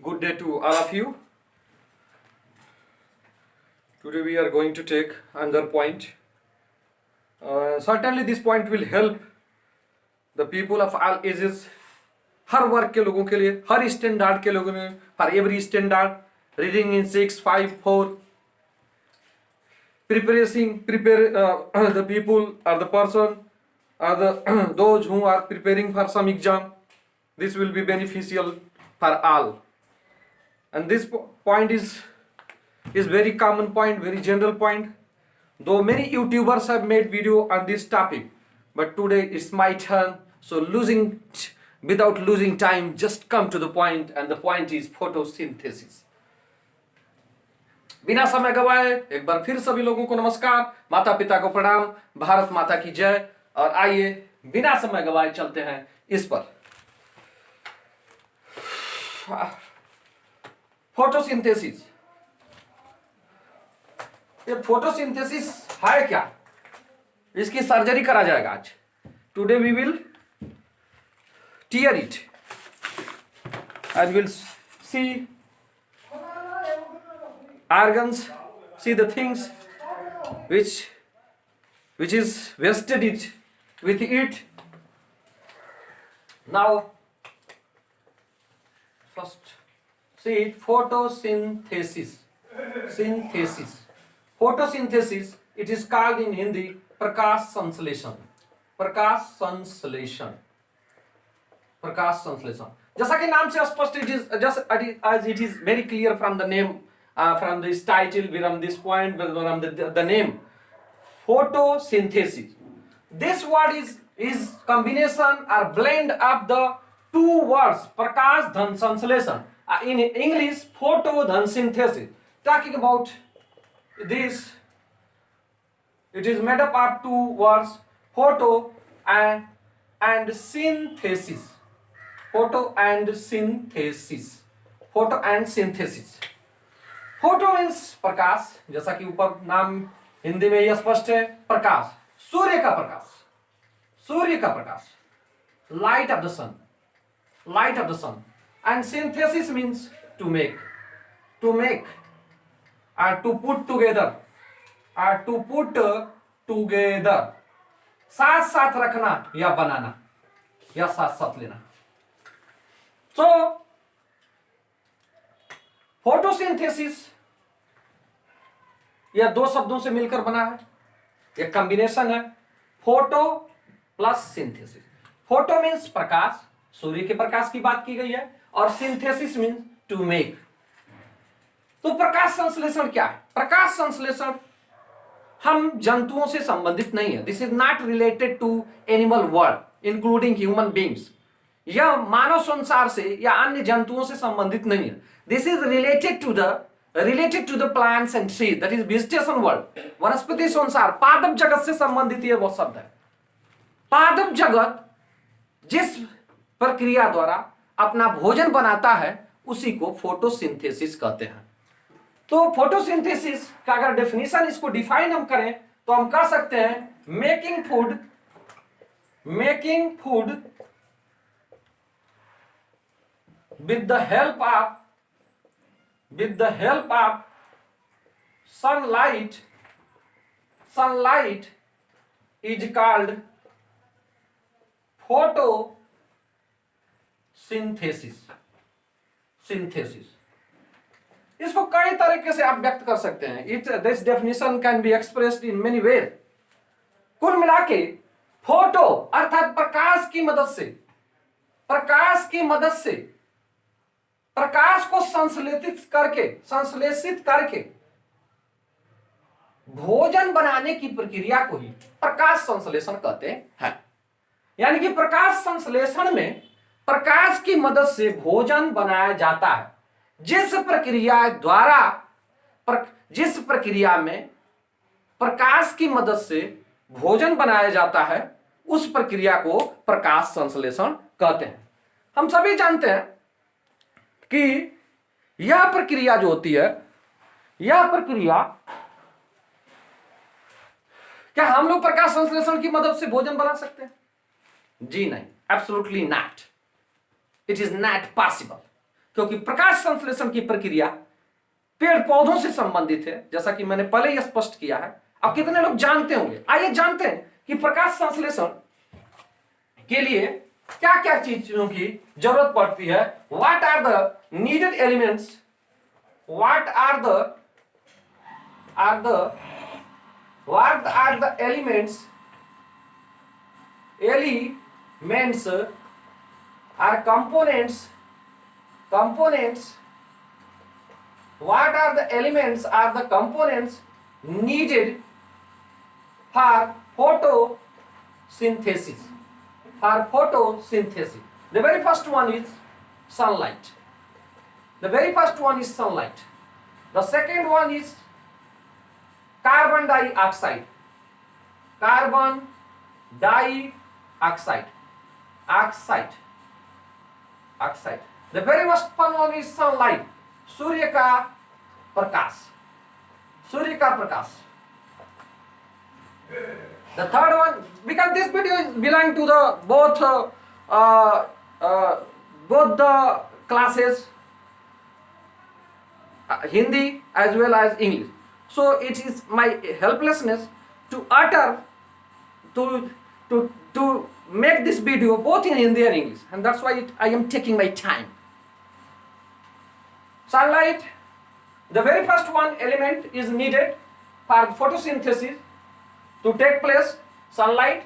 Good day to all of you. Today we are going to take another point. Certainly this point will help the people of all ages, हर वर्ग के लोगों के लिए, हर standard के लोगों में, for every standard, reading in 6, 5, 4, prepare the people or the person or the those who are preparing for some exam. This will be beneficial for all. And this point is very common point, very general point. Though many YouTubers have made video on this topic, but today it's my turn. So without losing time, just come to the point, and the point is photosynthesis. बिना समय गवाए एक बार फिर सभी लोगों को नमस्कार, माता पिता को प्रणाम, भारत माता की जय। और आइए बिना समय गवाए चलते हैं इस पर। फोटोसिंथेसिस, ये फोटोसिंथेसिस है क्या? इसकी सर्जरी करा जाएगा आज। Today we will tear it and will see organs, see the things which is vested with it. Now first see photosynthesis. Photosynthesis, it is called in Hindi prakash sansleshan. जैसा कि नाम से स्पष्ट, it is just as it is very clear from the name, from this title, from this point, from the name, photosynthesis. This word is combination or blend of the two words prakash dhan sansleshan. In English, photo dhan synthesis. Talking about this, it is made up of two words, photo and synthesis. Photo and synthesis. Photo means प्रकाश, जैसा कि ऊपर नाम हिंदी में यह स्पष्ट है, प्रकाश, सूर्य का प्रकाश, light of the sun. And synthesis means to make और टू पुट टुगेदर, साथ रखना या बनाना या साथ लेना। तो फोटोसिंथेसिस यह दो शब्दों से मिलकर बना है, यह कॉम्बिनेशन है, photo plus synthesis. Photo means प्रकाश, सूर्य के प्रकाश की बात की गई है, और सिंथेसिस मीन्स टू मेक। तो प्रकाश संश्लेषण क्या है? प्रकाश संश्लेषण हम जंतुओं से संबंधित नहीं है। This is not related to animal world including human beings. यह मानव संसार से या अन्य जंतुओं से संबंधित नहीं है। This is related to the plants and tree, that is vegetation world, वनस्पति संसार, पादप जगत से संबंधित यह वो शब्द है। पादप जगत जिस प्रक्रिया द्वारा अपना भोजन बनाता है उसी को फोटोसिंथेसिस कहते हैं। तो फोटोसिंथेसिस का अगर डेफिनेशन, इसको डिफाइन हम करें तो हम कह सकते हैं making food with the help of sunlight is called photosynthesis. इसको कई तरीके से आप व्यक्त कर सकते हैं। This definition can be expressed in many ways. कुल मिला के फोटो अर्थात प्रकाश की मदद से प्रकाश को संश्लेषित करके भोजन बनाने की प्रक्रिया को ही प्रकाश संश्लेषण कहते हैं। यानी कि प्रकाश संश्लेषण में प्रकाश की मदद से भोजन बनाया जाता है। जिस प्रक्रिया में प्रकाश की मदद से भोजन बनाया जाता है उस प्रक्रिया को प्रकाश संश्लेषण कहते हैं। हम सभी जानते हैं कि यह प्रक्रिया जो होती है, यह प्रक्रिया, क्या हम लोग प्रकाश संश्लेषण की मदद से भोजन बना सकते हैं? जी नहीं, absolutely not, it is not possible. क्योंकि प्रकाश संश्लेषण की प्रक्रिया पेड़ पौधों से संबंधित है, जैसा कि मैंने पहले ही स्पष्ट किया है। अब कितने लोग जानते होंगे, आइए जानते हैं कि प्रकाश संश्लेषण के लिए क्या क्या चीजों की जरूरत पड़ती है। What are the needed elements, what are the elements are components, what are the elements are the components needed for photosynthesis? The very first one is sunlight. The second one is carbon dioxide. Oxide. The very first one is sunlight. सूर्य का प्रकाश. The third one, because this video is belong to the both the classes, Hindi as well as English. So it is my helplessness to utter to make this video both in Hindi and English, and that's why I am taking my time. Sunlight, the very first one element is needed for photosynthesis to take place. Sunlight.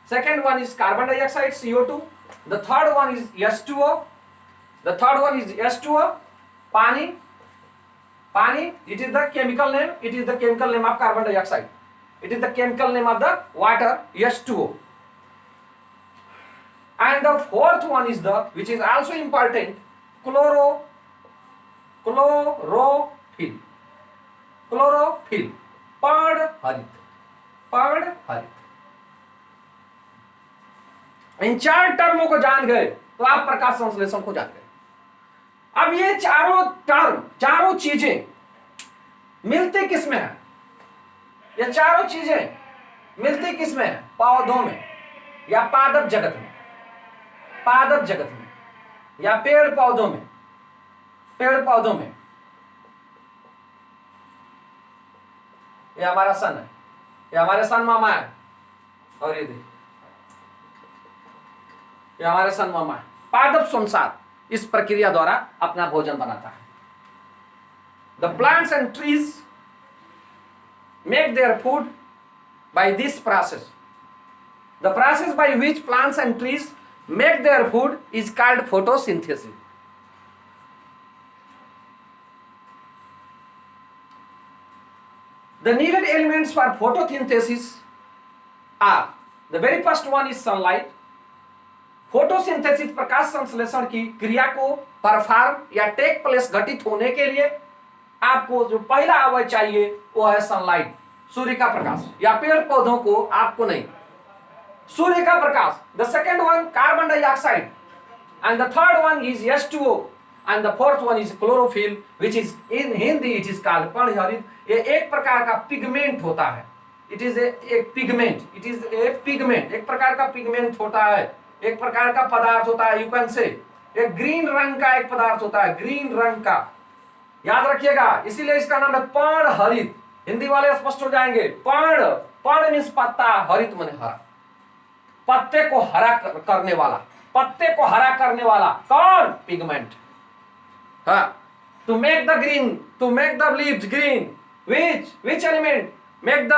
Second one is carbon dioxide, CO2. The third one is H2O. Pani. It is the chemical name. It is the chemical name of carbon dioxide. It is the chemical name of the water, H2O. And the fourth one is the, which is also important, chlorophyll. पर्णहरित. इन चार टर्मों को जान गए तो आप प्रकाश संश्लेषण को जान गए. अब ये चारों चीजें मिलती किसमें है? ये चारों चीजें मिलती किसमें है? पौधों में या पादप जगत में या पेड़ पौधों में. ये हमारा सन है, ये हमारे सन मामा है, और ये देखिए ये हमारे सन मामा है. पादप संसार इस प्रक्रिया द्वारा अपना भोजन बनाता है. The plants and trees make their food by this process. The process by which plants and trees make their food is called photosynthesis. The needed elements for photosynthesis are, the very first one is sunlight. Photosynthesis प्रकाश संश्लेषण की क्रिया को perform या take place घटित होने के लिए आपको जो पहला अवयव चाहिए वो है सनलाइट, सूर्य का प्रकाश. या पेड़ पौधों को आपको नहीं, सूर्य का प्रकाश. The second one carbon dioxide, and the third one is H2O, and the fourth one is chlorophyll, which is in Hindi it is called पर्णहरित. ये एक प्रकार का पिगमेंट होता है. इट इज ए पिगमेंट, एक प्रकार का पिगमेंट होता है, एक प्रकार का पदार्थ होता है. यू कैन से एक ग्रीन रंग का एक पदार्थ होता है, ग्रीन रंग का, याद रखिएगा. इसीलिए इसका नाम है पर्णहरित. हिंदी वाले स्पष्ट हो जाएंगे. पर्ण मीन्स पत्ता, हरित माने हरा, पत्ते को हरा करने वाला. कौन? पिगमेंट. हाँ, to make the leaves green, which element make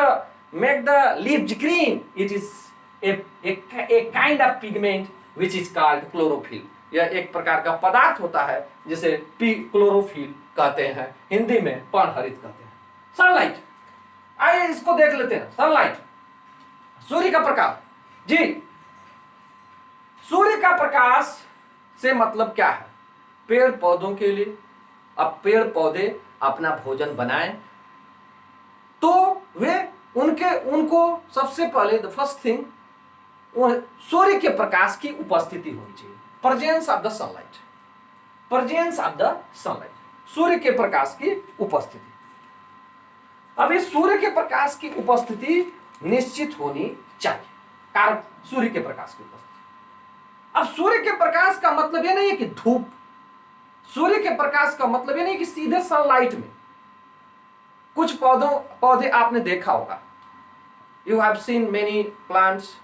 the leaves green? It is a kind of pigment which is called chlorophyll. यह एक प्रकार का पदार्थ होता है जिसे क्लोरोफिल कहते हैं, हिंदी में पर्णहरित कहते हैं. सनलाइट, आइए इसको देख लेते हैं. सनलाइट, सूर्य का प्रकाश. जी, सूर्य का प्रकाश से मतलब क्या है? पेड़ पौधों के लिए. अब पेड़ पौधे अपना भोजन बनाएं तो वे उनको सबसे पहले द फर्स्ट थिंग सूर्य के प्रकाश की उपस्थिति होनी चाहिए. प्रेजेंस ऑफ द सनलाइट, सूर्य के प्रकाश की उपस्थिति. अब इस सूर्य के प्रकाश की उपस्थिति निश्चित होनी चाहिए. कारण सूर्य के प्रकाश की उपस्थिति. अब सूर्य के प्रकाश का मतलब यह नहीं है कि धूप. सूर्य के प्रकाश का मतलब ये नहीं कि सीधे सनलाइट में। कुछ पौधे आपने देखा होगा, you have seen many plants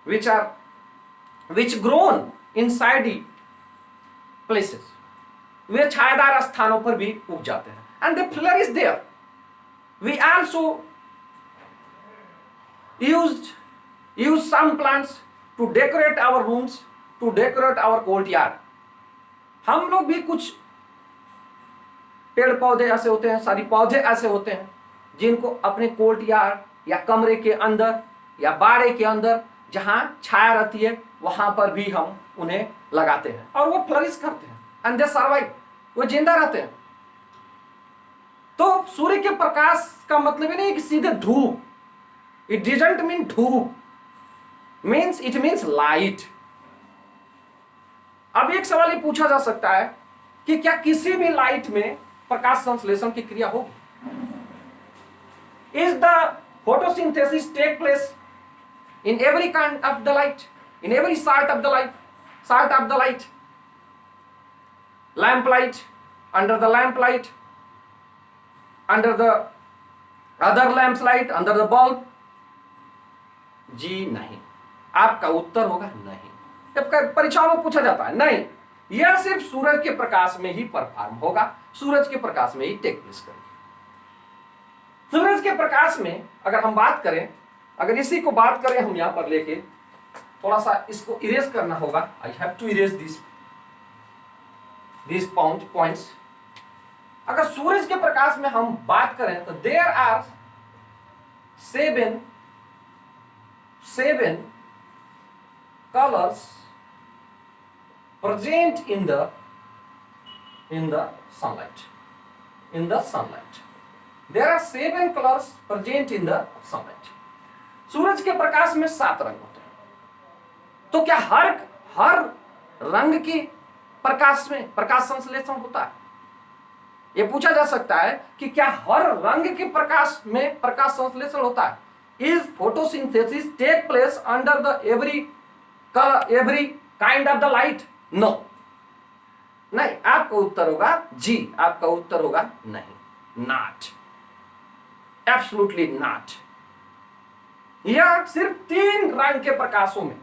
which grown inside places, वे छायादार स्थानों पर भी उग जाते हैं, and they flourish there. We also use some plants to decorate our rooms, to decorate our courtyard. हम लोग भी कुछ पेड़ पौधे ऐसे होते हैं, सारी पौधे ऐसे होते हैं जिनको अपने कोर्टयार्ड या कमरे के अंदर या बाड़े के अंदर जहां छाया रहती है वहां पर भी हम उन्हें लगाते हैं और वो फ्लरिश करते हैं, एंड दे सर्वाइव, वो जिंदा रहते हैं। तो सूर्य के प्रकाश का मतलब ही नहीं कि सीधे धूप, इट डिडंट मीन धूप, मीन्स इट मीन्स लाइट। अब एक सवाल ये पूछा जा सकता है कि क्या किसी भी लाइट में प्रकाश संश्लेषण की क्रिया होगी? Is the photosynthesis take place in every kind of the light, in every sort of the light, lamp light, under the lamp light, under the other lamps light, under the bulb? जी नहीं। आपका उत्तर होगा नहीं। जब परीक्षाओं में पूछा जाता है नहीं, यह सिर्फ सूरज के प्रकाश में ही परफॉर्म होगा, सूरज के प्रकाश में ही टेक प्लेस करेगी। सूरज के प्रकाश में अगर हम बात करें, अगर इसी को बात करें हम यहां पर लेके, थोड़ा सा इसको इरेज करना होगा, I have to erase this points. अगर सूरज के प्रकाश में हम बात करें तो there are seven colours present in the sunlight. There are 7 colors present in the sunlight. सूरज के प्रकाश में 7 रंग होते हैं। तो क्या हर रंग की प्रकाश में प्रकाश संश्लेषण होता है? यह पूछा जा सकता है कि क्या हर रंग के प्रकाश में प्रकाश संश्लेषण होता है? Is photosynthesis take place under the every kind of the light? No, नहीं। आपका उत्तर होगा जी, आपका उत्तर होगा नहीं, नॉट, एब्सोल्युटली नॉट। यह सिर्फ 3 रंग के प्रकाशों में,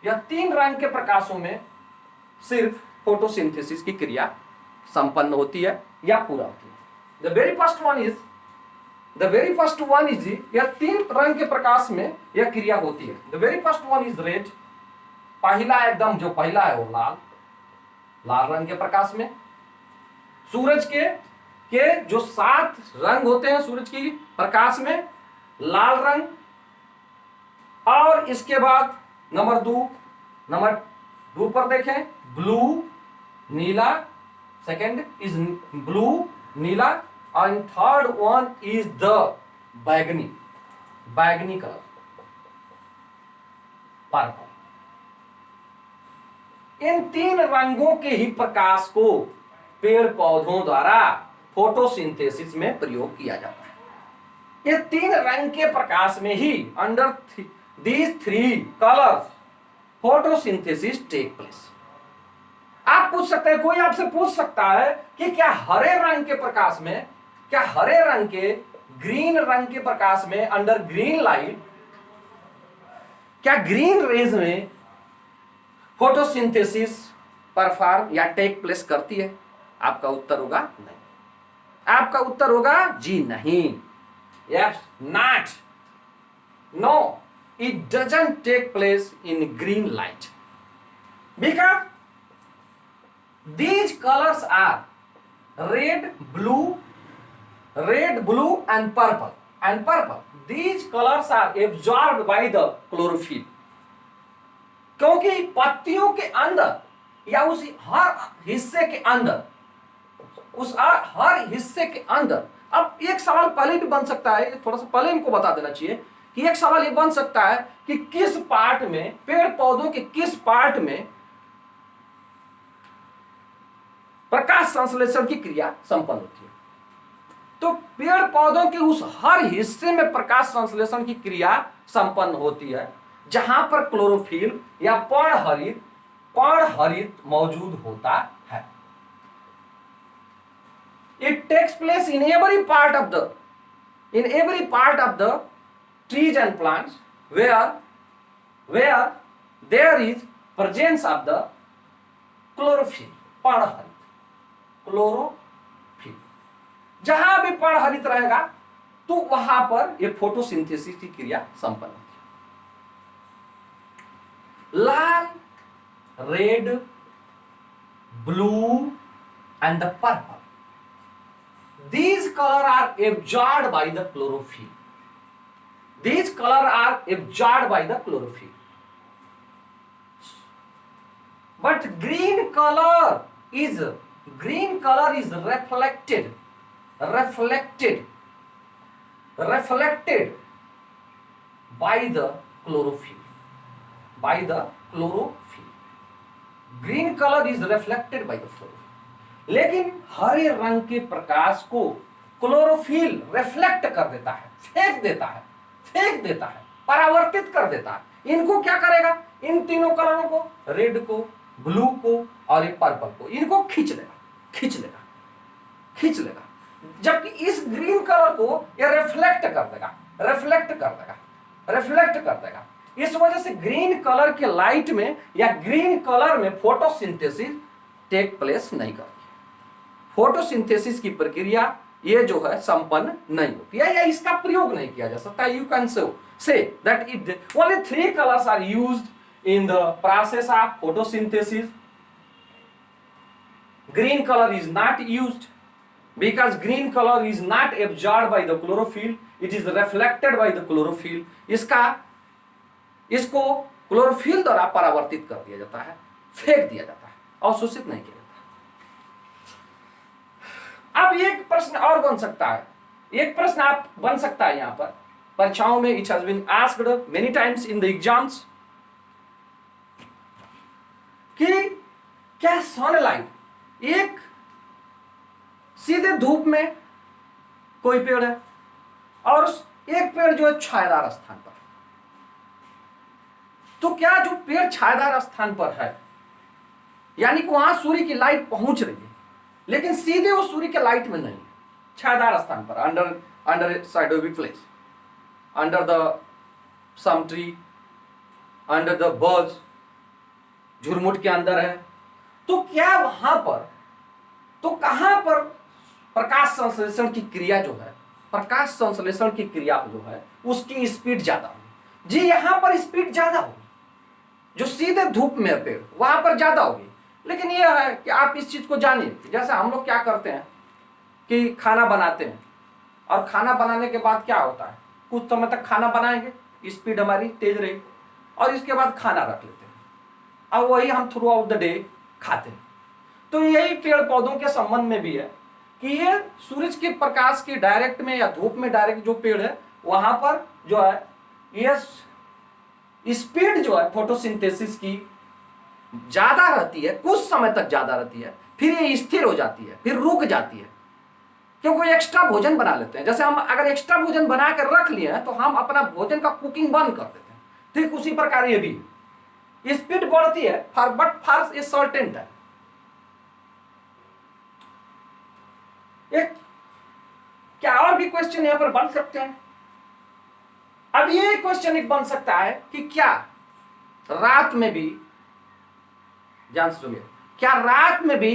यह 3 रंग के प्रकाशों में सिर्फ फोटोसिंथेसिस की क्रिया संपन्न होती है या पूरा होती है। The very first one is यह 3 रंग के प्रकाश में यह क्रिया होती है। The very first one is red, पहला एकदम जो पहला है वो लाल रंग के प्रकाश में। सूरज के जो 7 रंग होते हैं सूरज की प्रकाश में, लाल रंग, और इसके बाद नंबर 2 पर देखें, ब्लू, नीला, सेकंड इज ब्लू, नीला, और थर्ड वन इज द बैगनी कलर, पर्पल। इन 3 रंगों के ही प्रकाश को पेड़ पौधों द्वारा फोटोसिंथेसिस में प्रयोग किया जाता है। ये 3 रंग के प्रकाश में ही under these 3 colors photosynthesis take place. आप पूछ सकते हैं, कोई आपसे पूछ सकता है कि क्या हरे रंग के प्रकाश में, क्या हरे रंग के ग्रीन रंग के प्रकाश में अंडर ग्रीन लाइट, क्या ग्रीन रेज में फोटोसिंथेसिस परफॉर्म या टेक प्लेस करती है? आपका उत्तर होगा नहीं, आपका उत्तर होगा जी नहीं, yes, not, no, it doesn't take place in green light because these colors are red, blue and purple. These colors are absorbed by the chlorophyll. क्योंकि पत्तियों के अंदर या उस हर हिस्से के अंदर, हर हिस्से के अंदर, अब एक सवाल पहले भी बन सकता है, थोड़ा सा पहले इनको बता देना चाहिए कि एक सवाल ये बन सकता है कि किस पार्ट में, पेड़ पौधों के किस पार्ट में प्रकाश संश्लेषण की क्रिया संपन्न होती है। तो पेड़ पौधों के उस हर हिस्से में प्रकाश संश्लेषण की क्रिया संपन्न होती है जहां पर क्लोरोफिल या पर्णहरित पर्णहरित मौजूद होता है। It takes place in every part of the trees and plants where there is presence of the chlorophyll, पर्णहरित, क्लोरोफिल। जहां भी पर्णहरित रहेगा तो वहां पर ये फोटोसिंथेसिस की क्रिया संपन्न होती है। लाल, red, blue and the purple, these color are absorbed by the chlorophyll. These color are absorbed by the chlorophyll. But green color is reflected by the chlorophyll. Green color is reflected by the chlorophyll. लेकिन हरे रंग के प्रकाश को chlorophyll reflect कर देता है, फेंक देता है, परावर्तित कर देता है। इनको क्या करेगा? इन तीनों कलरों को, रेड को, ब्लू को और ये पर्पल को, इनको खींच लेगा। जबकि इस ग्रीन कलर को ये रिफ्लेक्ट कर देगा। इस वजह से ग्रीन कलर के लाइट में या ग्रीन कलर में फोटोसिंथेसिस टेक प्लेस नहीं करती। फोटोसिंथेसिस की प्रक्रिया ये जो है संपन्न नहीं होती है या इसका प्रयोग नहीं किया जा सकता। You can say that it only 3 colours are used in the process of photosynthesis. Green colour is not used because green color is not absorbed by the chlorophyll, it is reflected by the chlorophyll. इसको chlorophyll द्वारा परावर्तित कर दिया जाता है, फेंक दिया जाता है, अवशोषित नहीं किया जाता। अब एक प्रश्न और बन सकता है, यहाँ पर परीक्षाओं में it has been asked many times in the exams कि क्या सनलाइट, एक सीधे धूप में कोई पेड़ है और एक पेड़ जो है छायादार स्थान पर, तो क्या जो पेड़ छायादार स्थान पर है यानी कि वहां सूर्य की लाइट पहुंच रही है लेकिन सीधे वो सूर्य के लाइट में नहीं, छायादार स्थान पर, under shadowy place, under the some tree, under the birds, झुरमुट के अंदर है, तो क्या वहां पर, तो कहां पर प्रकाश संश्लेषण की क्रिया जो है, प्रकाश संश्लेषण की क्रिया जो है उसकी स्पीड ज्यादा होगी? जी यहां पर स्पीड ज्यादा होगी, जो सीधे धूप में है पेड़ वहां पर ज्यादा होगी। लेकिन यह है कि आप इस चीज को जानिए, जैसे हम लोग क्या करते हैं कि खाना बनाते हैं और खाना बनाने के बाद क्या होता है, कुछ समय तक खाना बनाएंगे, स्पीड हमारी तेज रहेगी और इसके बाद खाना रख लेते हैं, अब वही हम थ्रू आउट द डे खाते हैं। तो यही पेड़ पौधों के संबंध में भी है कि ये सूरज के प्रकाश के डायरेक्ट में या धूप में डायरेक्ट जो पेड़ है वहां पर जो है ये स्पीड जो है फोटोसिंथेसिस की ज्यादा रहती है, कुछ समय तक ज्यादा रहती है, फिर ये स्थिर हो जाती है, फिर रुक जाती है, क्योंकि एक्स्ट्रा भोजन बना लेते हैं। जैसे हम अगर एक्स्ट्रा भोजन बना कर रख लिए हैं तो हम अपना भोजन का कुकिंग बंद कर देते हैं, ठीक उसी प्रकार ये भी स्पीड बढ़ती है but for a certain time. क्या और भी क्वेश्चन यहां पर बन सकते हैं? अब ये क्वेश्चन एक बन सकता है कि क्या रात में भी, ध्यान से सुनिए, क्या रात में भी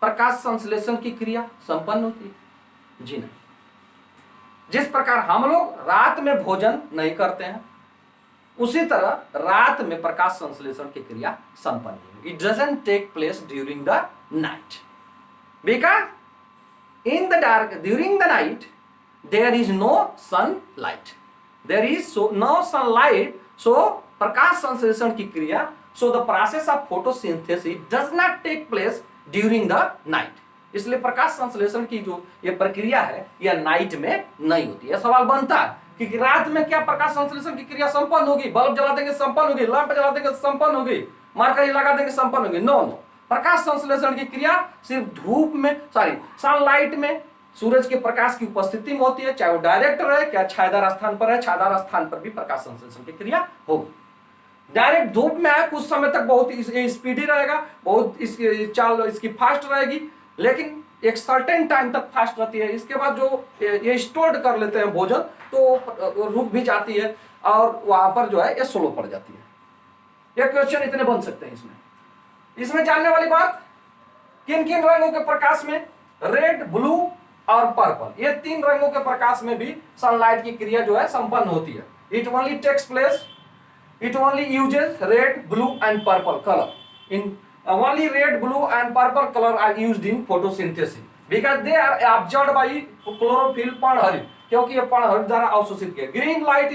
प्रकाश संश्लेषण की क्रिया संपन्न होती है? जी नहीं। जिस प्रकार हम लोग रात में भोजन नहीं करते हैं उसी तरह रात में प्रकाश संश्लेषण की क्रिया संपन्न है। It doesn't take place during the night because in the dark during the night there is no sunlight, there is no sunlight, so प्रकाश संश्लेषण की क्रिया, so the process of photosynthesis does not take place during the night, इसलिए प्रकाश संश्लेषण की जो ये प्रक्रिया है यह नाइट में नहीं होती है। सवाल बनता है कि रात में क्या प्रकाश संश्लेषण की क्रिया संपन्न होगी, बल्ब जला देंगे संपन्न होगी, लैंप जला देंगे संपन्न होगी, मरकरी लगा देंगे संपन्न होगी? नो, प्रकाश संश्लेषण की क्रिया सिर्फ धूप में, सनलाइट में, सूरज के प्रकाश की उपस्थिति में होती है, चाहे वो डायरेक्ट रहे क्या छायादार स्थान पर है, छायादार स्थान पर भी प्रकाश संश्लेषण की क्रिया होगी। डायरेक्ट धूप में है कुछ समय तक बहुत स्पीडी रहेगा, बहुत इसकी चाल इसकी फास्ट रहेगी, लेकिन एक सर्टेन टाइम तक फास्ट रहती है। इसके बाद जो ये स्टोर्ड कर लेते हैं भोजन तो रुक भी जाती है और वहां पर जो है ये स्लो पड़ जाती है। ये क्वेश्चन इतने बन सकते हैं इसमें जानने वाली बात, किन किन रंगों के प्रकाश में, रेड, ब्लू और पर्पल, ये तीन रंगों के प्रकाश में भी सनलाइट की क्रिया जो है संपन्न होती है। It only takes place, it only uses red, blue and purple color. In only red, blue and purple color are used in photosynthesis because they are absorbed by chlorophyll पर्णहरित, क्योंकि ये पर्णहरित द्वारा अवशोषित किया। Green light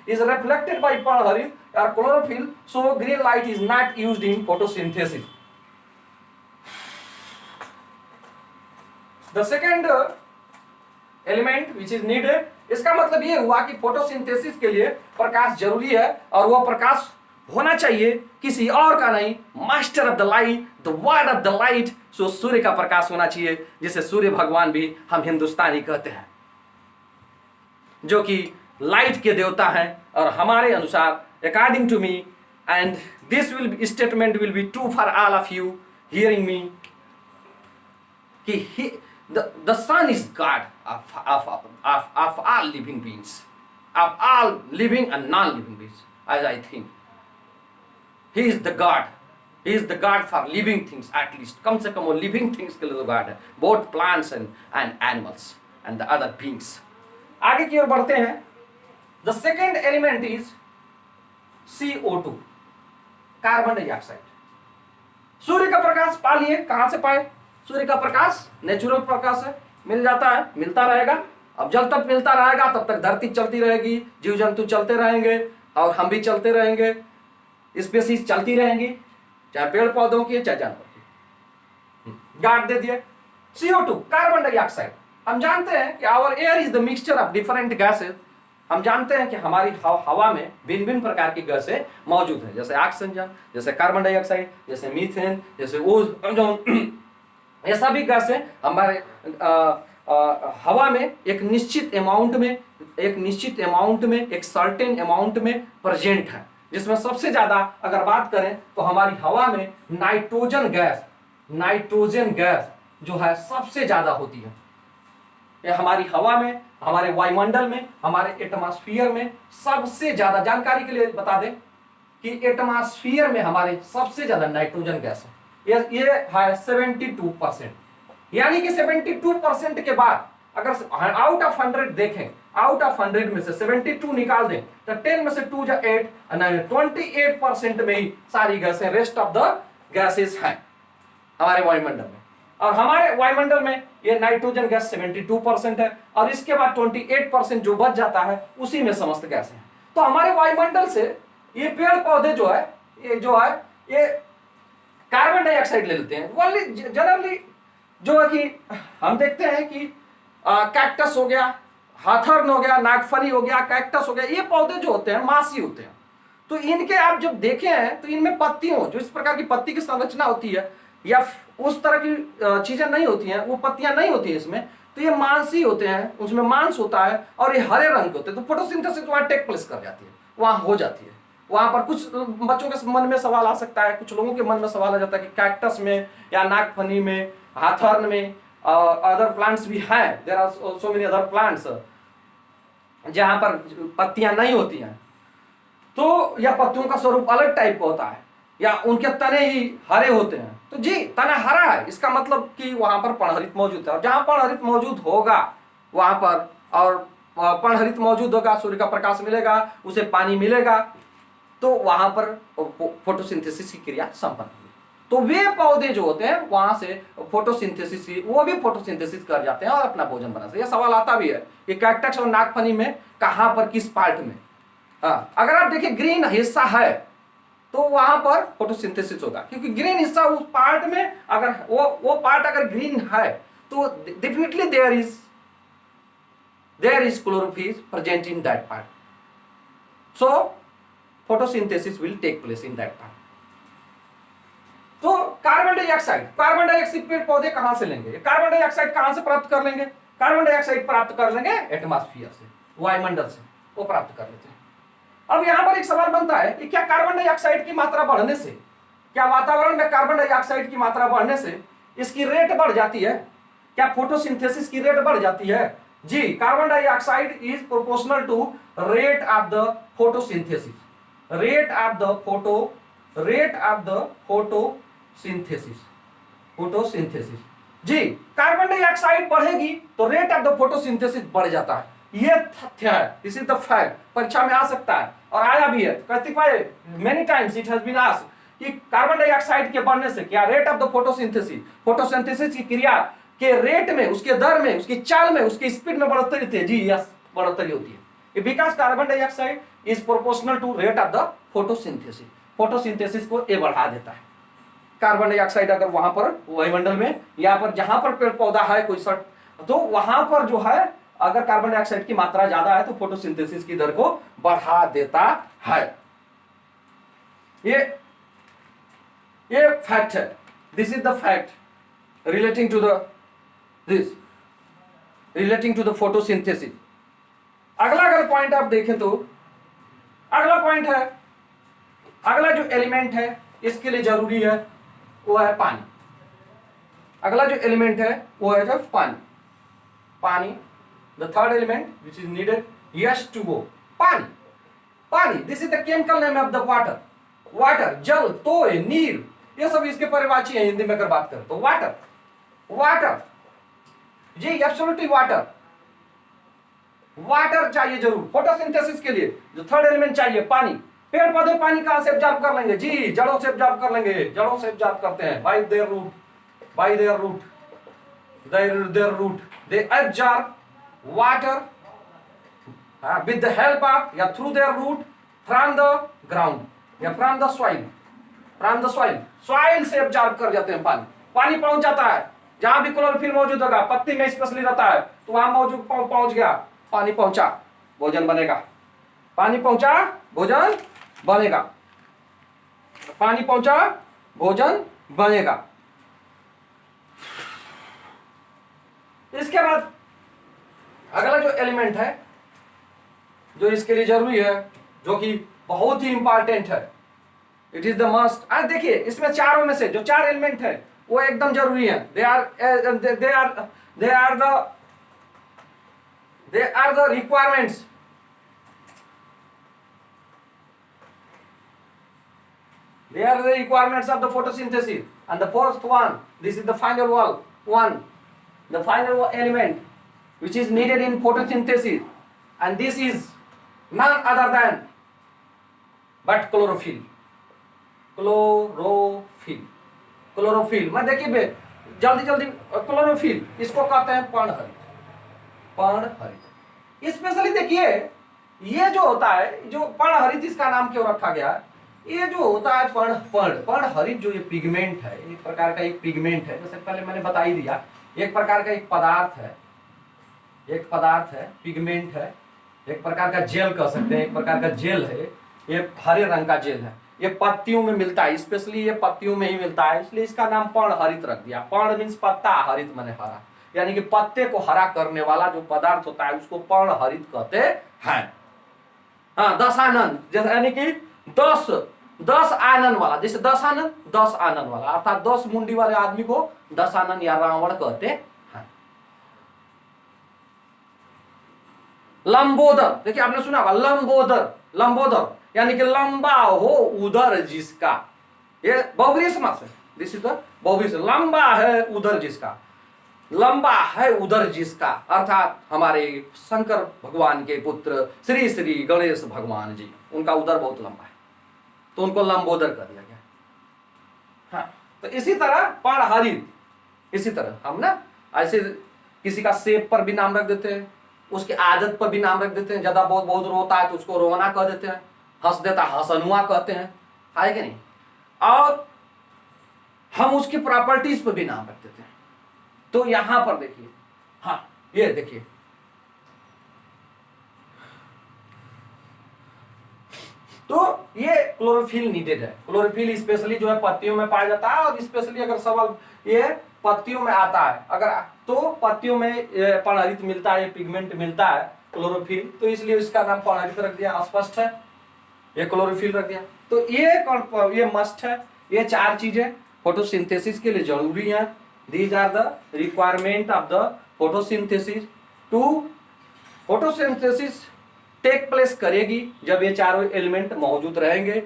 is reflected by पर्णहरित or chlorophyll, so green light is not used in photosynthesis. The second element which is needed, इसका मतलब ये हुआ कि फोटोसिंथेसिस के लिए प्रकाश जरूरी है और वो प्रकाश होना चाहिए किसी और का नहीं, master of the light, the word of the light, so सूर्य का प्रकाश होना चाहिए, जिसे सूर्य भगवान भी हम हिंदुस्तानी कहते हैं, जो कि लाइट के देवता हैं। और हमारे अनुसार according to me and this will statement will be true for all of you hearing me कि the sun is God of all living beings, of all living and non-living beings, as I think. He is the God. He is the God for living things at least. कम से कम वो living things के लिए तो God है, both plants and animals and the other beings. आगे की ओर बढ़ते हैं। The second element is CO2, carbon dioxide. सूर्य का प्रकाश पा लिए, कहां से पाए? सूर्य का प्रकाश नेचुरल प्रकाश है, मिल जाता है, मिलता रहेगा। अब जब तक मिलता रहेगा तब तक धरती चलती रहेगी, जीव जंतु चलते रहेंगे और हम भी चलते रहेंगे, स्पीसीज चलती रहेंगी, चाहे पेड़ पौधों की चाहे जानवर की। गाड़ दे दिए। CO2 carbon dioxide. हम जानते हैं कि our air is the mixture of different gases. हम जानते हैं कि हमारी हवा में भिन्न भिन्न प्रकार की गैसें मौजूद हैं, जैसे ऑक्सीजन, जैसे कार्बन डाइऑक्साइड, जैसे मीथेन, जैसे ओजोन। ये सभी गैसें हमारे हवा में एक निश्चित अमाउंट में एक सर्टेन अमाउंट में प्रेजेंट है, जिसमें सबसे ज्यादा अगर बात करें तो हमारी हवा में नाइट्रोजन गैस जो है सबसे ज्यादा होती है। ये हमारी हवा में, हमारे वायुमंडल में, हमारे एटमॉस्फेयर में सबसे ज्यादा, जानकारी के लिए बता दें कि एटमॉस्फेयर में हमारे सबसे ज्यादा नाइट्रोजन गैस है। ये है 72%, यानी कि 72% के बाद अगर आउट ऑफ 100 देखें, आउट ऑफ 100 में से 72 निकाल दें तो 10 में से 2 जा 8, 28% में ही सारी गैसें, रेस्ट ऑफ द गैसेस हैं हमारे वायुमंडल में। और हमारे वायुमंडल में ये नाइट्रोजन गैस 72% है और इसके बाद 28% जो बच जाता है उसी में समस्त गैसें हैं। तो हमारे वायुमंडल से ये पेड़ पौधे जो है ये कार्बन डाइऑक्साइड ले लेते हैं। जनरली जो है कि हम देखते हैं कि कैक्टस हो गया, हाथर्न हो गया, नागफनी हो गया, कैक्टस हो गया, ये पौधे जो होते हैं मासी होते हैं। तो इनके आप जब देखे हैं तो इनमें पत्तियों, जो इस प्रकार की पत्ती की संरचना होती है या उस तरह की चीजें नहीं होती हैं, वो पत्तियां नहीं होती है इसमें, तो ये मांसी होते हैं, उसमें मांस होता है और ये हरे रंग के होते हैं। तो फोटोसिंथेसिस वहां टेक प्लेस कर जाती है, वहां हो जाती है। वहां पर कुछ बच्चों के मन में सवाल आ सकता है, कुछ लोगों के मन में सवाल आ जाता है कि कैक्टस में या नागफनी में, हाथर्न में, अदर प्लांट्स भी हैं, there are so many other plants जहां पर पत्तियां नहीं होती हैं, तो या पत्तियों का स्वरूप अलग टाइप का होता है या उनके तने ही हरे होते हैं। तो जी तना हरा है, इसका मतलब कि वहां पर पर्णहरित मौजूद है, और जहां पर्णहरित मौजूद होगा वहां पर, और पर्णहरित मौजूद होगा, सूर्य का प्रकाश मिलेगा, उसे पानी मिलेगा, तो वहां पर फोटोसिंथेसिस की क्रिया संपन्न होगी। तो वे पौधे जो होते हैं वहां से फोटोसिंथेसिस, वो भी फोटोसिंथेसिस कर जाते हैं और अपना भोजन बनाते हैं। यह सवाल आता भी है कि कैक्टस और नागफनी में कहां पर, किस पार्ट में। अगर आप देखिए ग्रीन हिस्सा है तो वहां पर फोटोसिंथेसिस होगा, क्योंकि ग्रीन हिस्सा उस पार्ट में, अगर वो पार्ट अगर ग्रीन है तो definitely there is chlorophyll present in that part, so photosynthesis will take place in that part. तो कार्बन डाइऑक्साइड पेड़ पौधे कहां से लेंगे? कार्बन डाइऑक्साइड कहां से प्राप्त कर लेंगे? कार्बन डाइऑक्साइड प्राप्त कर लेंगे एटमॉस्फेयर से, वायुमंडल से वो प्राप्त कर लेते हैं। अब यहां पर एक सवाल बनता है कि क्या कार्बन डाइऑक्साइड की मात्रा बढ़ने से, क्या वातावरण में कार्बन डाइऑक्साइड की मात्रा बढ़ने से इसकी रेट बढ़ जाती है? क्या फोटोसिंथेसिस की रेट बढ़ जाती है? जी, carbon dioxide is proportional to rate of the photosynthesis, rate of the photosynthesis, photosynthesis. जी, कार्बन डाइऑक्साइड बढ़ेगी तो रेट ऑफ द फोटोसिंथेसिस बढ़ जाता है। ये तथ्य है, दिस इज द फैक्ट। परीक्षा में आ सकता है और आया भी है। कतिपय many times it has been asked कि कार्बन डाइऑक्साइड के बढ़ने से क्या rate of the photosynthesis, photosynthesis की क्रिया के रेट में, उसके दर में, उसकी चाल में, उसकी स्पीड में बढ़ोतरी होती है? जी यस, बढ़ोतरी होती है, because carbon dioxide is proportional to rate of the photosynthesis. Photosynthesis को ये बढ़ा देता है। कार्बन डाइऑक्साइड अगर वहां पर वायुमंडल में या पर जहां पर पेड़ पौधा है कोई सट, तो वहां पर जो है अगर कार्बन डाइऑक्साइड की मात्रा ज्यादा है तो फोटोसिंथेसिस की दर को बढ़ा देता है। ये फैक्ट है, this is the fact relating to the photosynthesis. अगला अगर पॉइंट आप देखें तो अगला पॉइंट है, अगला जो एलिमेंट है इसके लिए जरूरी है वो है पानी। अगला जो एलिमेंट है वो है जो पानी। The third element which is needed H2O, पानी। This is the chemical name of the water, जल, तोय, नीर, ये सब इसके परिभाषी है हिंदी में अगर बात करें तो। वाटर जी, एब्सोल्युटली वाटर चाहिए जरूर फोटोसिंथेसिस के लिए। जो थर्ड एलिमेंट चाहिए पानी। पेड़ पौधे पानी कहां से एब्जॉर्ब कर लेंगे? जी, जड़ों से एब्जॉर्ब कर लेंगे, जड़ों से एब्जॉर्ब करते हैं by their root they absorb water with the help of या through their root from the ground या from the soil से एब्जॉर्ब कर जाते हैं पानी पहुंच जाता है जहां भी क्लोरोफिल मौजूद होगा, पत्ती में स्पेशली रहता है तो वहां मौजूद पहुंच गया, पानी पहुंचा, भोजन बनेगा। पानी पहुंचा, भोजन बनेगा। पानी पहुंचा, भोजन बनेगा। इसके बाद अगला जो एलिमेंट है जो इसके लिए जरूरी है, जो कि बहुत ही इंपॉर्टेंट है, इट इज द मस्ट। आज देखिए इसमें चारों में से जो चार एलिमेंट है वो एकदम जरूरी है। They are the requirements. They are the requirements of the photosynthesis. And the fourth one, this is the final one, the final element which is needed in photosynthesis, and this is none other than but chlorophyll. Chlorophyll मैं देखिए जल्दी chlorophyll इसको कहते हैं पर्णहरित। Specially देखिए ये जो होता है, जो पर्णहरित इसका नाम क्यों रखा गया, ये जो होता है पर्णहरित जो ये पिगमेंट है, एक प्रकार का एक पिगमेंट है, जैसे पहले मैंने बता ही दिया, एक प्रकार का एक पदार्थ है, पिगमेंट है, एक प्रकार का जेल कह सकते हैं, एक प्रकार का जेल है। ये हरे रंग का जेल है, ये पत्तियों में मिलता है, स्पेशली ये पत्तियों में ही मिलता है, इसलिए इसका नाम पर्णहरित रख दिया। पर्ण मीन्स पत्ता, हरित माने हरा, यानी कि पत्ते को हरा करने वाला जो पदार्थ होता है उसको पर्णहरित कहते हैं। हाँ, 10 आनंद, जैसे यानी कि 10 आनंद वाला, जैसे 10 आनंद वाला, अर्थात 10 मुंडी वाले आदमी को 10 आनंद या रावण कहते हैं। लंबोदर, देखिए आपने सुना होगा लंबोदर यानी कि लंबा हो उदर जिसका, ये बहुब्रीहि समास है, दिस इज द बहुब्रीहि, लंबा है उदर जिसका, लंबा है उदर जिसका, अर्थात हमारे शंकर भगवान के पुत्र श्री श्री गणेश भगवान जी, उनका उदर बहुत लंबा है तो उनको लंबोदर कर दिया गया। हाँ, तो इसी तरह पर्णहरित, इसी तरह हम ना ऐसे किसी का शेप पर भी नाम रख देते हैं, उसकी आदत पर भी नाम रख देते हैं। ज्यादा बहुत रोता है तो उसको रोना कह देते हैं, हंस देता हंसनुआ कहते हैं, है कि नहीं। और हम उसकी प्रॉपर्टीज पर भी नाम रख देते हैं। तो यहां पर देखिए, हाँ ये देखिए, तो ये क्लोरोफिल नीडेड है। क्लोरोफिल स्पेशली जो है पत्तियों में पाया जाता है, और स्पेशली अगर सवाल ये पत्तियों में आता है, अगर तो पत्तियों में पर्णहरित मिलता है, पिगमेंट मिलता है क्लोरोफिल, तो इसलिए इसका नाम पर्णहरित रख दिया। स्पष्ट है, ये क्लोरोफिल रख दिया। तो ये मस्ट है, ये 4 चीजें फोटोसिंथेसिस के लिए जरूरी है। These are the requirement of the photosynthesis. To photosynthesis take place करेगी जब ये चारों एलिमेंट मौजूद रहेंगे।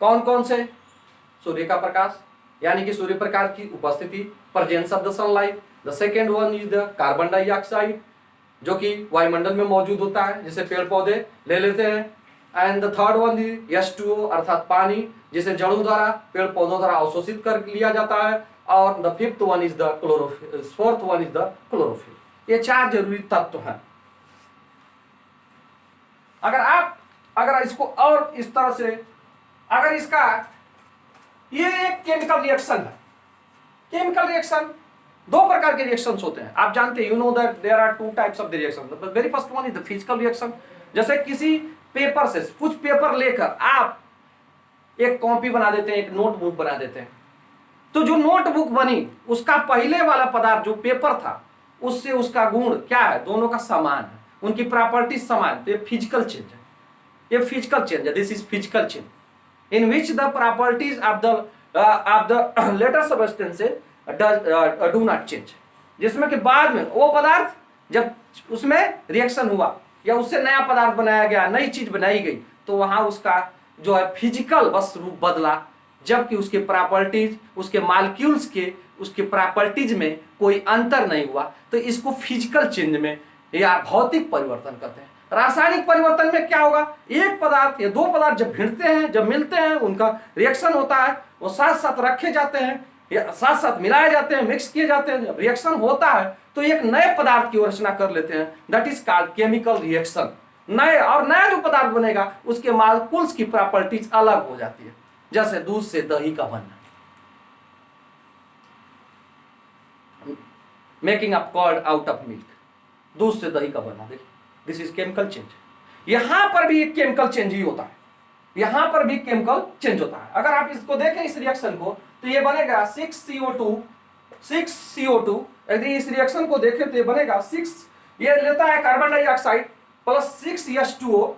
कौन कौन से? सूर्य का प्रकाश, यानी कि सूर्य प्रकाश की उपस्थिति, presence of the sunlight. The second one is the carbon dioxide, जो कि वायुमंडल में मौजूद होता है, जिसे पेड़ पौधे ले लेते हैं। And the third one is H2O अर्थात पानी, जिसे जड़ों द्वारा, पेड़ पौधों द्वारा अवशोषित कर लिया जाता है। और the fifth one is the chlorophyll, fourth one is the chlorophyll. ये 4 जरूरी तत्व हैं। अगर इसको और इस तरह से, अगर इसका, ये एक केमिकल रिएक्शन है। केमिकल रिएक्शन 2 प्रकार के रिएक्शंस होते हैं, आप जानते हैं। You know that there are 2 types of the reaction. The very first one is the physical reaction. जैसे किसी पेपर से, कुछ पेपर लेकर आप एक कॉपी बना देते हैं, एक नोटबुक बना देते हैं। तो जो नोटबुक बनी, उसका पहले वाला पदार्थ जो पेपर था, उससे उसका गुण क्या है? दोनों का समान है, उनकी प्रॉपर्टीज समान। तो ये फिजिकल चेंज है, ये फिजिकल चेंज है। This is physical change in which the properties of the latter substances do not change. जिसमें कि बाद में वो पदार्थ जब उसमें रिएक्शन हुआ या उससे नया पदार्थ बनाया गया, नई चीज बनाई गई, तो वहां उसका जो है फिजिकल बस रूप बदला, जबकि उसके प्रॉपर्टीज, उसके मॉलिक्यूल्स के, उसके प्रॉपर्टीज में कोई अंतर नहीं हुआ। तो इसको फिजिकल चेंज में या भौतिक परिवर्तन कहते हैं। रासायनिक परिवर्तन में क्या होगा? एक पदार्थ या 2 पदार्थ जब भिड़ते हैं, जब मिलते हैं, उनका रिएक्शन होता है, वो साथ साथ रखे जाते हैं या साथ साथ मिलाए जाते हैं, मिक्स किए जाते हैं। जब रिएक्शन होता है तो एक नए पदार्थ की रचना कर लेते हैं। That is called chemical reaction. नया जो पदार्थ बनेगा, उसके मॉलिक्यूल्स की प्रॉपर्टीज अलग हो जाती है। जैसे दूध से दही का बनना, making up curd out of milk, दूध से दही का बनना। देखिए, दिस इज केमिकल चेंज। यहां पर भी एक केमिकल चेंज ही होता है, यहां पर भी केमिकल चेंज होता है। अगर आप इसको देखें, इस रिएक्शन को, तो ये बनेगा 6CO2। यदि इस रिएक्शन को देखें तो ये बनेगा 6, ये लेता है कार्बन डाइऑक्साइड प्लस 6H2O,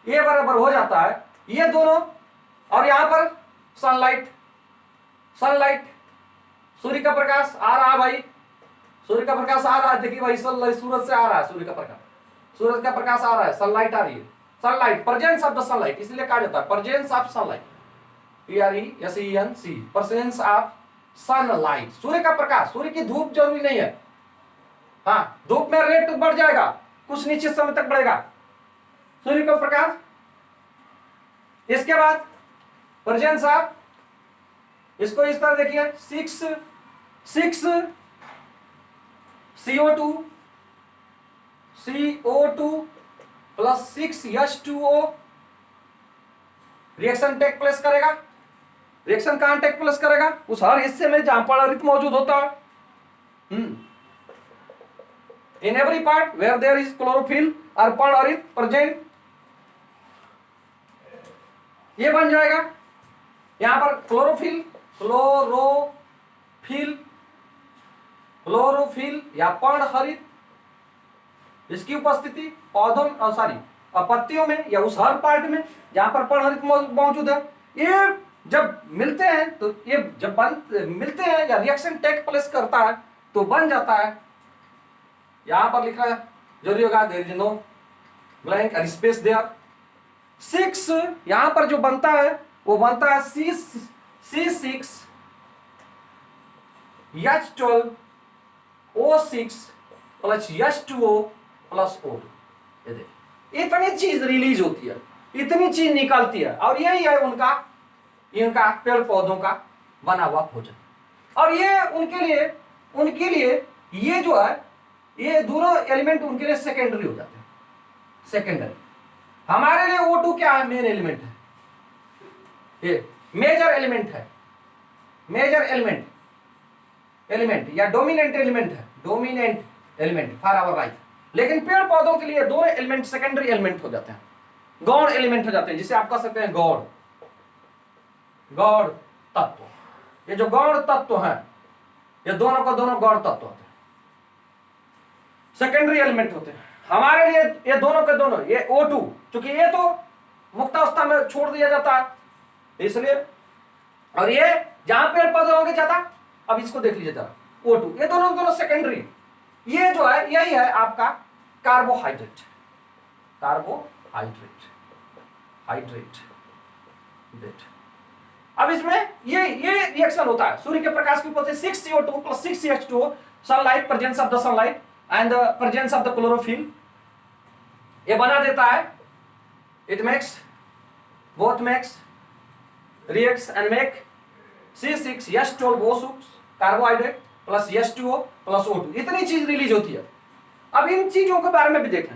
ये बराबर हो जाता है ये दोनों। और यहां पर सनलाइट, सूर्य का प्रकाश आ रहा है भाई, सूर्य का प्रकाश आ रहा है। देखिए भाई, सूरज से आ रहा है सूर्य का प्रकाश, सूरज का प्रकाश आ रहा है, सनलाइट आ रही है। Sunlight, presence of the sunlight, इसलिए कहा जाता है presence of sunlight, PRESENC, presence of sunlight. सूर्य का प्रकाश, सूर्य की धूप जरूरी नहीं है। हाँ, धूप में रेट बढ़ जाएगा, कुछ निश्चित समय तक बढ़ेगा सूर्य का प्रकाश। इसके बाद प्रेजेंस ऑफ, इसको इस तरह देखिए, 6CO2 plus 6H2O, reaction take place करेगा। रिएक्शन कहां टेक प्लेस करेगा? उस हर हिस्से में जहां पर्णहरित मौजूद होता है। In every part where there is chlorophyll और पर्णहरित प्रेजेंट, ये बन जाएगा। यहां पर क्लोरोफिल या पर्णहरित, इसकी उपस्थिति पौधों, पत्तियों में या उस हर पार्ट में जहां पर पर्णहरित मौजूद है। ये जब मिलते हैं, तो ये जब मिलते हैं या रिएक्शन टेक प्लेस करता है, तो बन जाता है, यहां पर लिखा है, जरूरी होगा, देयर इज नो ब्लैंक और स्पेस देयर। 6 यहां पर जो बनता है, वो बनता है C6H12O6 plus H2O plus O2। ये देखिए, इतनी चीज रिलीज होती है, इतनी चीज निकलती है, और यही है इनका पेड़ पौधों का बना हुआ भोजन। और ये उनके लिए ये जो है, ये दोनों एलिमेंट उनके लिए सेकेंडरी हो जाते हैं। सेकेंडरी हमारे लिए O2 क्या है? मेन एलिमेंट है, ये मेजर एलिमेंट है, मेजर एलिमेंट या डोमिनेंट एलिमेंट है, dominant element for our life. लेकिन पेड़ पौधों के लिए दोनों एलिमेंट सेकेंडरी एलिमेंट हो जाते हैं, गौण एलिमेंट हो जाते हैं, जिसे आप कह सकते हैं गौण तत्व। ये जो गौण तत्व हैं, ये दोनों को दोनों गौण तत्व होते हैं, सेकेंडरी एलिमेंट होते हैं। हमारे लिए ये दोनों के दोनों, ये O2 क्योंकि ये तो मुक्तावस्था में छोड़ दिया जाता है इसलिए, और ये जहां पेड़ पौधे होंगे ज्यादा, अब इसको देख लीजिए जरा, O2, ये दोनों दोनों सेकेंडरी। ये जो है यही है आपका कार्बोहाइड्रेट, कार्बोहाइड्रेट, हाइड्रेट डेट। अब इसमें ये रिएक्शन होता है सूर्य के प्रकाश की वजह से 6CO2 plus 6CH2O, sunlight, presence of the sunlight and the presence of the chlorophyll, ये बना देता है, it makes both makes reacts and make C6H12O6 carbohydrate plus H2O plus O2, इतनी चीज रिलीज होती है। अब इन चीजों के बारे में भी देखें,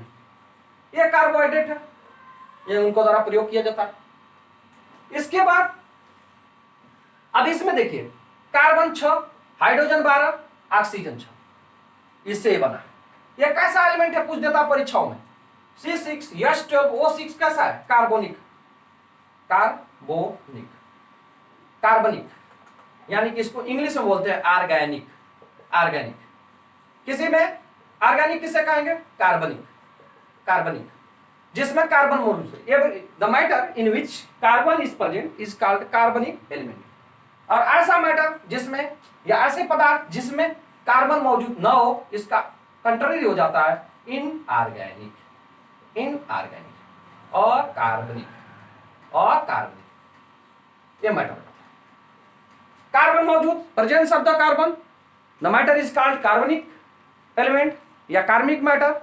ये कार्बोहाइड्रेट है, ये उनको द्वारा प्रयोग किया जाता है। इसके बाद अब इसमें देखिए कार्बन 6, हाइड्रोजन 12, ऑक्सीजन 6, इससे ये बना है। ये कैसा एलिमेंट है पूछ देता है परीक्षाओं में। C6H12O6 कैसा है? कार्बोनिक, कार्बोनिक, कार्बनिक, यानी कि इसको इंग्लिश में बोलते हैं ऑर्गेनिक, ऑर्गेनिक। किसी में ऑर्गेनिक किसे कहेंगे? कार्बनिक, कार्बनिक, जिसमें कार्बन मौजूद है। The matter in which carbon is present is called कार्बनिक एलिमेंट। और ऐसा मैटर जिसमें, या ऐसे पदार्थ जिसमें कार्बन मौजूद न हो, इसका कंट्री हो जाता है इनऑर्गेनिक, इनऑर्गेनिक और कार्बनिक, और कार्बनिक, ये मैटर। कार्बन मौजूद, presence of the carbon, the matter is called कार्बनिक एलिमेंट या कार्बनिक matter.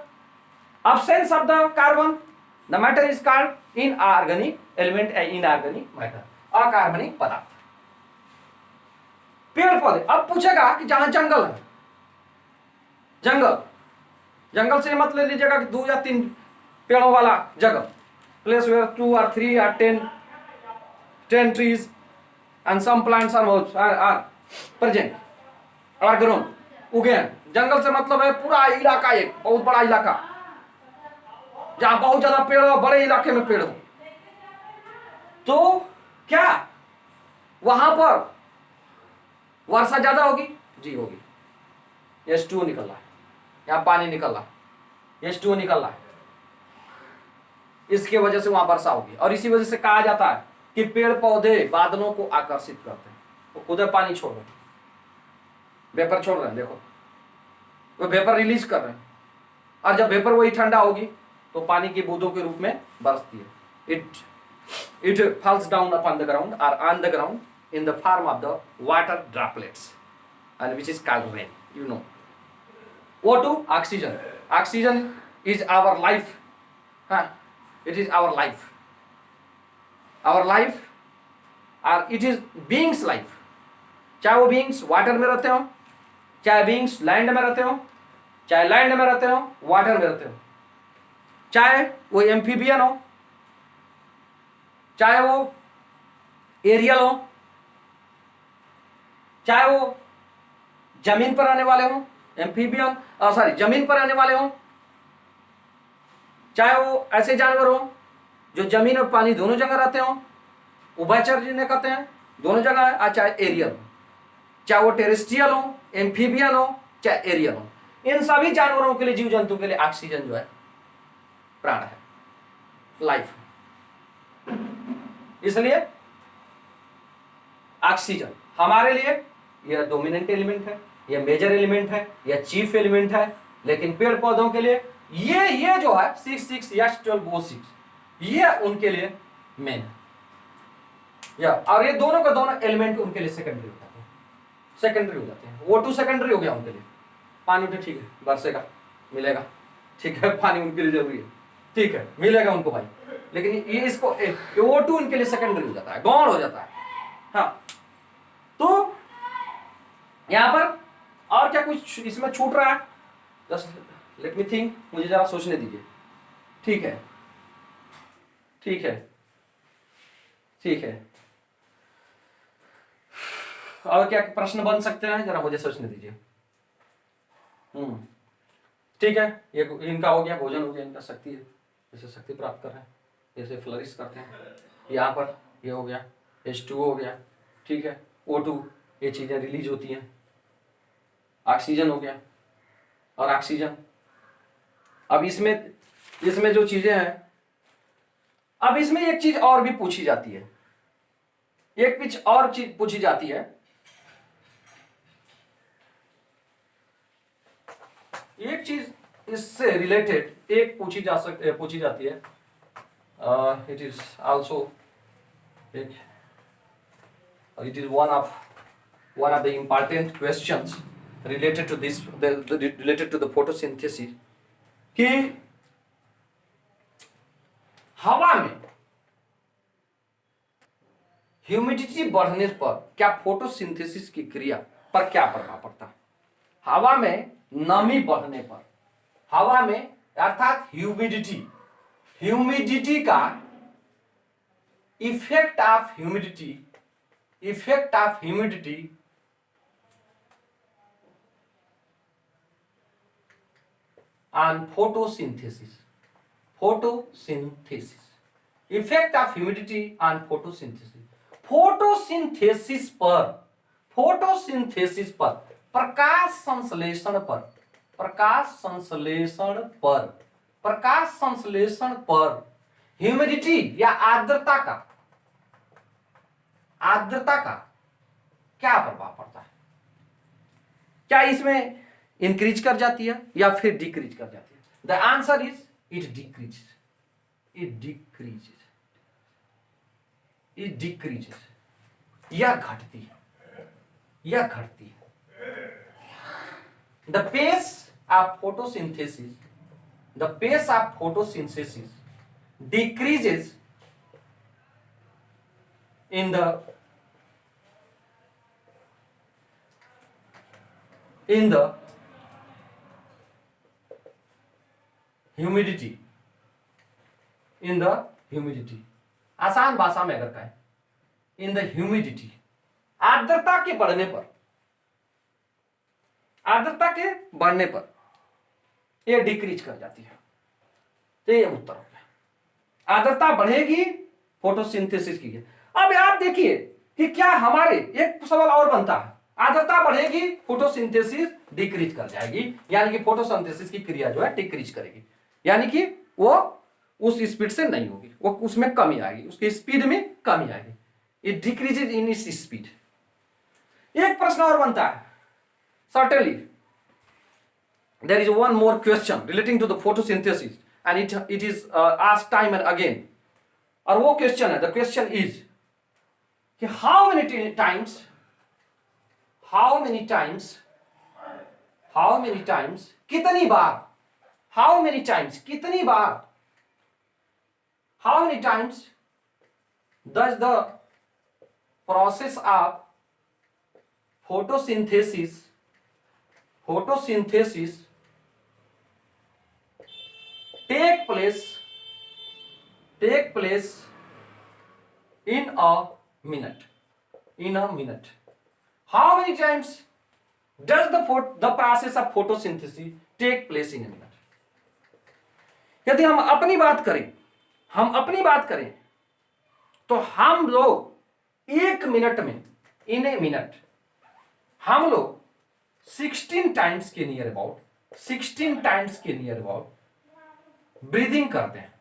absence of the carbon, the matter is called inorganic element, inorganic matter, अकार्बनिक पदार्थ। पेड़ पौधे, अब पूछेगा कि जहां जंगल है, जंगल, जंगल से मत ले लीजिएगा कि 2 या 3 पेड़ों वाला जगह, place where 2 or 3 or 10 trees and some plants are present or grown, उगे हैं। जंगल से मतलब है पूरा इलाका, एक बहुत बड़ा इलाका जहां बहुत ज्यादा पेड़ हो, बड़े इलाके में पेड़ हो, तो क्या वहां पर वर्षा ज्यादा होगी? जी होगी। H2O निकल रहा है, यहां पानी निकल रहा है, H2O निकल रहा है, इसकी वजह से वहां वर्षा होगी। और इसी वजह से कहा जाता है कि पेड़ पौधे बादलों को आकर्षित करते हैं। वो खुद पानी छोड़ रहे हैं, वेपर छोड़ रहे हैं, देखो वो वेपर रिलीज कर रहे हैं, और जब वेपर वही ठंडा होगी तो पानी की बूंदों के रूप में बरसती है। It falls down upon the ground और on the ground in the form of the water droplets and which is called rain, you know. O2 oxygen, oxygen is our life, it is our life, our life, और it is beings life। चाहे वो beings water में रहते हो, चाहे beings land में रहते हो, चाहे लैंड में रहते हो, वाटर में रहते हो, चाहे वो एम्फीबियन हो, चाहे वो एरियल हो, चाहे वो जमीन पर रहने वाले हो, एम्फीबियन सॉरी जमीन पर रहने वाले हो, चाहे वो ऐसे जानवर हो जो जमीन और पानी दोनों जगह रहते हो, उभयचर जिन्हें कहते हैं, दोनों जगह है, चाहे एरियल हो, चाहे वो टेरेस्ट्रियल हो, एम्फीबियन हो, चाहे एरियल हो, इन सभी जानवरों के लिए, जीव जंतु के लिए ऑक्सीजन जो है प्राण है, लाइफ। इसलिए ऑक्सीजन हमारे लिए यह डोमिनेंट एलिमेंट है, यह मेजर एलिमेंट है, यह चीफ एलिमेंट है। लेकिन पेड़ पौधों के लिए ये जो है 6,6H12O6 ये उनके लिए मेन है, या और ये दोनों का दोनों एलिमेंट उनके लिए सेकेंडरी हो जाते हैं, सेकेंडरी हो जाते हैं। O2 सेकेंडरी हो गया उनके लिए, पानी तो ठीक है बरसेगा मिलेगा, ठीक है, पानी उनके लिए जरूरी है, ठीक है मिलेगा उनको भाई, लेकिन ये इसको O2 उनके लिए सेकेंडरी हो जाता है, गौण हो जाता है। हाँ, तो यहां पर और क्या कुछ इसमें छूट रहा है? जस्ट लेट मी थिंक, मुझे जरा सोचने दीजिए। ठीक है, ठीक है, ठीक है, और क्या प्रश्न बन सकते हैं? जरा मुझे सोचने दीजिए। ठीक है, ये इनका हो गया, भोजन हो गया, इनका शक्ति है, जैसे शक्ति प्राप्त कर रहे हैं, जैसे फ्लरिश करते हैं। यहाँ पर ये हो गया, H2O हो गया, ठीक है, O2, ये चीजें रिलीज होती हैं। ऑक्सीजन हो गया, और ऑक्सीजन अब इसमें जो चीजें हैं, अब इसमें एक चीज और भी पूछी जाती है, एक और चीज पूछी जाती है। एक चीज इससे रिलेटेड एक पूछी जाती है। It is also it is one of the important questions related to this, related to the photosynthesis, कि हवा में ह्यूमिडिटी बढ़ने पर क्या फोटोसिंथेसिस की क्रिया पर क्या प्रभाव पड़ता है? हवा में नमी बढ़ने पर, हवा में अर्थात ह्यूमिडिटी का effect of humidity on photosynthesis, effect of humidity on photosynthesis पर प्रकाश संश्लेषण पर ह्यूमिडिटी या आर्द्रता का क्या प्रभाव पड़ता है? क्या इसमें इंक्रीज कर जाती है या फिर डिक्रीज कर जाती है? The answer is it decreases या घटती है। The pace of photosynthesis decreases in the humidity, आसान भाषा में अगर कहें, इन द ह्यूमिडिटी, आर्द्रता के बढ़ने पर यह डिक्रीज कर जाती है। तो ये उत्तर हो गया, आर्द्रता बढ़ेगी फोटोसिंथेसिस की। अब आप देखिए कि क्या हमारे एक सवाल और बनता है, आर्द्रता बढ़ेगी फोटोसिंथेसिस डिक्रीज कर जाएगी, यानी कि फोटोसिंथेसिस की क्रिया जो है डिक्रीज करेगी, यानी कि वो उस स्पीड से नहीं होगी, वो उसमें कमी आएगी, उसकी स्पीड में कमी आएगी। It decreases in its speed. एक प्रश्न और बनता है, certainly there is one more question relating to the photosynthesis and it is asked time and again, और वो क्वेश्चन है, द क्वेश्चन इज कि हाउ मेनी टाइम्स कितनी बार, how many times does the process of photosynthesis take place in a minute? How many times does the process of photosynthesis take place in a minute? यदि हम अपनी बात करें तो हम लोग एक मिनट में, इन ए मिनट हम लोग 16 टाइम्स के नियर अबाउट ब्रीदिंग करते हैं।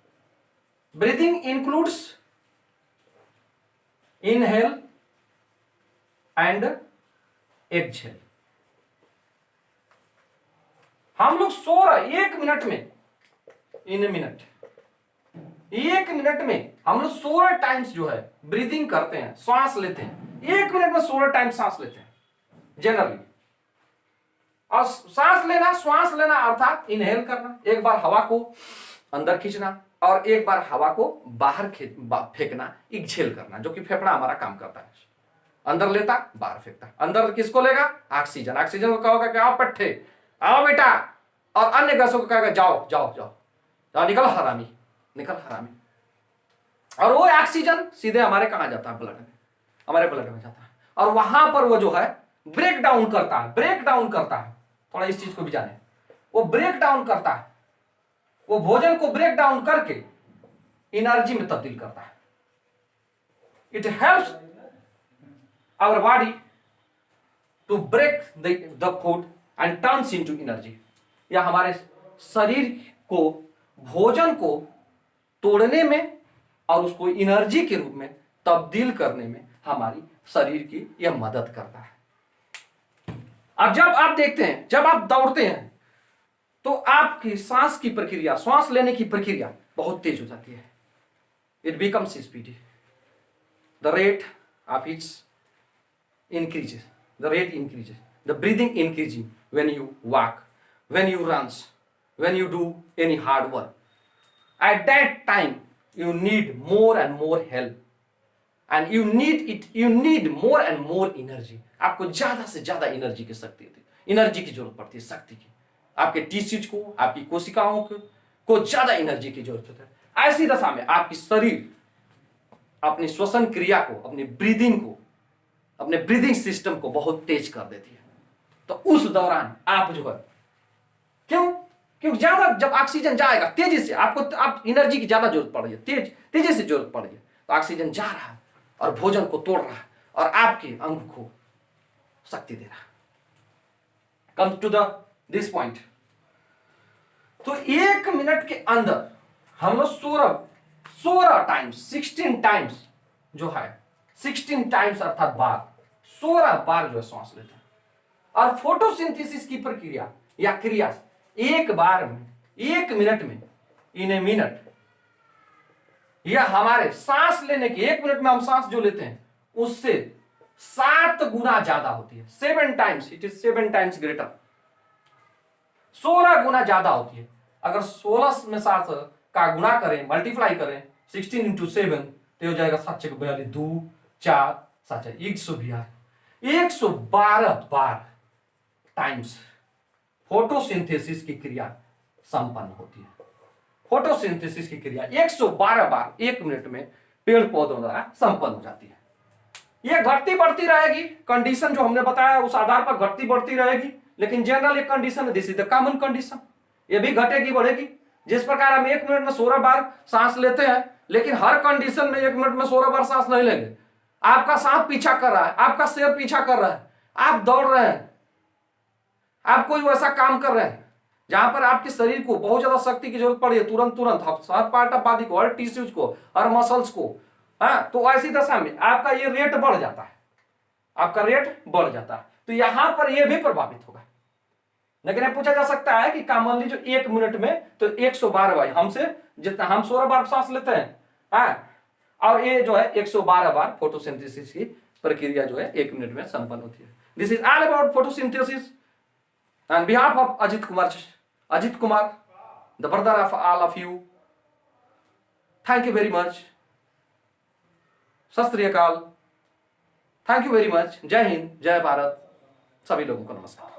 Breathing includes inhale and exhale. हम लोग 16 एक मिनट में, इन ए मिनट, एक मिनट में हम लोग 16 टाइम्स जो है ब्रीदिंग करते हैं, श्वास लेते हैं। एक मिनट में 16 टाइम्स सांस लेते हैं जनरली। और श्वास लेना अर्थात इनहेल करना, एक बार हवा को अंदर खींचना और एक बार हवा को बाहर फेंकना, एक्सहेल करना, जो कि फेफड़ा हमारा काम करता है। अंदर लेता, बाहर फेंकता। अंदर किसको लेगा? ऑक्सीजन को कहोगे कि आओ पट्टे, आओ बेटा, और अन्य गैसों को कहेगा जाओ, निकल हरामी। और वो ऑक्सीजन सीधे हमारे कहां जाता है? हमारे ब्लड में जाता है, और वहां पर वो जो है ब्रेक डाउन करता है। थोड़ा इस चीज को भी जाने, वो ब्रेक डाउन करता है, वो भोजन को ब्रेक डाउन करके एनर्जी में तब्दील करता है। It helps our body to break the food and turns into energy. या हमारे शरीर को भोजन को तोड़ने में और उसको एनर्जी के रूप में तब्दील करने में हमारी शरीर की यह मदद करता है। और जब आप देखते हैं, जब आप दौड़ते हैं तो आपकी सांस की प्रक्रिया, श्वास लेने की प्रक्रिया बहुत तेज हो जाती है। It becomes speedy, the rate of its increases, the rate increases, the breathing increasing when you walk, when you runs, when you do any hard work. At that time you need more and more help, and you need more and more energy. आपको ज्यादा से ज्यादा energy की शक्ति होती है, energy की जरूरत पड़ती है, शक्ति की। आपके टिश्यूज को, आपकी कोशिकाओं को ज्यादा एनर्जी की जरूरत होती है। ऐसी दशा में आपकी शरीर अपनी श्वसन क्रिया को, अपनी ब्रीदिंग को, अपने ब्रीदिंग सिस्टम को बहुत तेज कर देती है। तो उस दौरान आप जो है, क्योंकि ज्यादा जब ऑक्सीजन जाएगा तेजी से, आप एनर्जी की ज्यादा जरूरत पड़ रही है, तेजी से जरूरत पड़ रही है, तो ऑक्सीजन जा रहा है और भोजन को तोड़ रहा है और आपके अंग को शक्ति दे रहा है। Come to this point. तो 1 मिनट के अंदर हम लोग 16 टाइम्स, 16 टाइम्स जो है, 16 टाइम्स अर्थात बार, 16 बार जो है श्वास लेते हैं। और फोटोसिंथेसिस की प्रक्रिया या क्रिया एक बार में, 1 मिनट में, इन ए मिनट, यह हमारे सांस लेने की, 1 मिनट में हम सांस जो लेते हैं उससे 7 गुना ज्यादा होती है। 7 times, it is 7 times greater, 16 गुना ज्यादा होती है। अगर 16 में 7 का गुणा करें, मल्टीप्लाई करें, 16 इंटू 7 तो हो जाएगा 7 6 42, 2 4 7 112 बार टाइम्स फोटोसिंथेसिस की क्रिया संपन्न होती है। फोटोसिंथेसिस की क्रिया 112 बार 1 मिनट में पेड़ पौधों द्वारा संपन्न हो जाती है। यह घटती बढ़ती रहेगी, कंडीशन जो हमने बताया उस आधार पर घटती बढ़ती रहेगी, लेकिन जनरल एक कंडीशन है, this is the common condition. यह भी घटेगी बढ़ेगी। जिस प्रकार हम 1 मिनट में 16 बार सांस लेते हैं, लेकिन हर कंडीशन में 1 मिनट में 16 बार सांस नहीं लेंगे। आपका सांप पीछा कर रहा है, आपका शेर पीछा कर रहा है, आप दौड़ रहे हैं, आप कोई वैसा काम कर रहे हैं जहां पर आपके शरीर को बहुत ज्यादा शक्ति की जरूरत पड़ी है, तुरंत हर पार्ट ऑफ बॉडी को, हर टिश्यूज को, हर मसल्स को, हाँ, तो ऐसी दशा में आपका ये रेट बढ़ जाता है, आपका रेट बढ़ जाता है। तो यहां पर यह भी प्रभावित होगा। लेकिन यह पूछा जा सकता है कि कॉमनली जो 1 मिनट में तो 112 बार, हमसे जितना हम 16 बार सांस लेते हैं, हाँ, और ये जो है 112 बार फोटोसिंथेसिस की प्रक्रिया जो है 1 मिनट में संपन्न होती है। This is all about photosynthesis on behalf of Ajit Kumar, the brother of all of you. Thank you very much. सत श्री अकाल। Thank you very much. जय हिंद, जय भारत। सभी लोगों को नमस्कार।